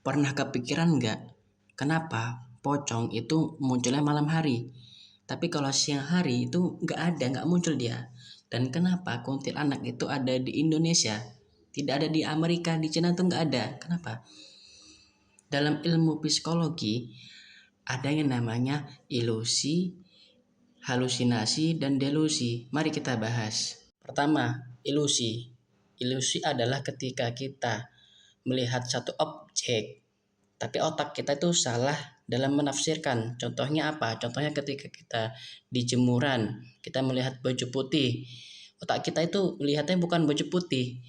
Pernah kepikiran nggak, kenapa pocong itu munculnya malam hari? Tapi kalau siang hari itu nggak ada, nggak muncul dia. Dan kenapa kuntilanak itu ada di Indonesia? Tidak ada di Amerika, di Cina tuh nggak ada. Kenapa? Dalam ilmu psikologi ada yang namanya ilusi, halusinasi, dan delusi. Mari kita bahas. Pertama, ilusi. Ilusi adalah ketika kita melihat satu objek, tapi otak kita itu salah dalam menafsirkan. Contohnya apa? Contohnya ketika kita di jemuran, kita melihat baju putih. Otak kita itu melihatnya bukan baju putih,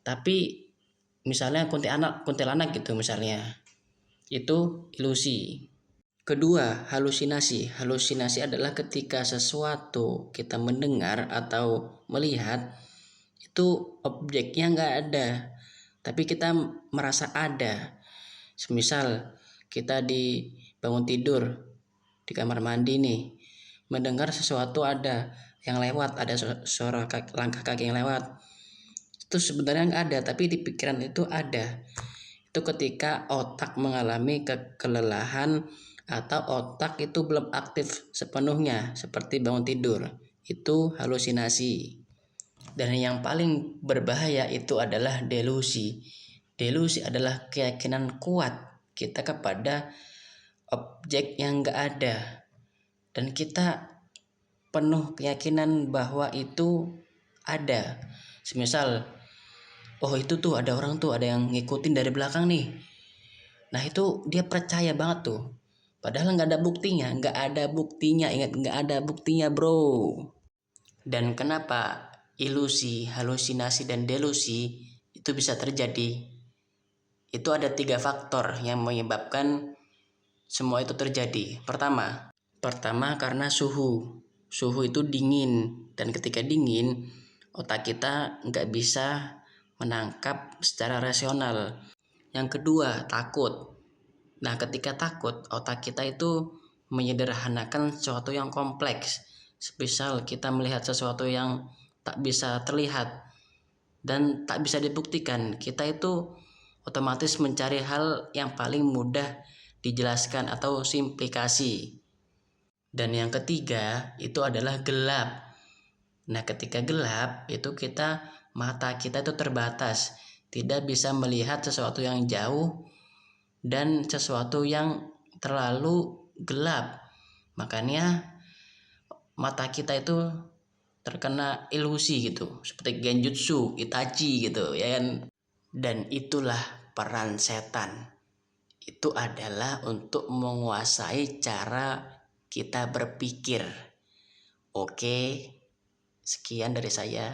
tapi misalnya kuntilanak gitu misalnya. Itu ilusi. Kedua, halusinasi. Halusinasi adalah ketika sesuatu kita mendengar atau melihat itu objeknya nggak ada, tapi kita merasa ada. Semisal kita di bangun tidur di kamar mandi nih, mendengar sesuatu ada yang lewat, ada suara langkah kaki yang lewat. Itu sebenarnya nggak ada, tapi di pikiran itu ada. Itu ketika otak mengalami kelelahan atau otak itu belum aktif sepenuhnya seperti bangun tidur. Itu halusinasi. Dan yang paling berbahaya itu adalah delusi. Delusi adalah keyakinan kuat kita kepada objek yang nggak ada. Dan kita penuh keyakinan bahwa itu ada. Semisal, oh itu tuh ada orang tuh, ada yang ngikutin dari belakang nih. Nah itu dia percaya banget tuh. Padahal nggak ada buktinya, ingat nggak ada buktinya bro. Dan kenapa ilusi, halusinasi, dan delusi itu bisa terjadi? Itu ada 3 faktor yang menyebabkan semua itu terjadi. Pertama karena suhu. Suhu itu dingin, dan ketika dingin, otak kita nggak bisa menangkap secara rasional. Yang kedua, takut. Nah, ketika takut, otak kita itu menyederhanakan sesuatu yang kompleks. Misal kita melihat sesuatu yang tak bisa terlihat dan tak bisa dibuktikan, kita itu otomatis mencari hal yang paling mudah dijelaskan atau simplikasi. Dan yang ketiga itu adalah gelap. Nah, ketika gelap itu mata kita itu terbatas, tidak bisa melihat sesuatu yang jauh dan sesuatu yang terlalu gelap. Makanya mata kita itu terkena ilusi gitu, seperti genjutsu, itachi gitu ya kan. Dan itulah peran setan. Itu adalah untuk menguasai cara kita berpikir. Oke, sekian dari saya.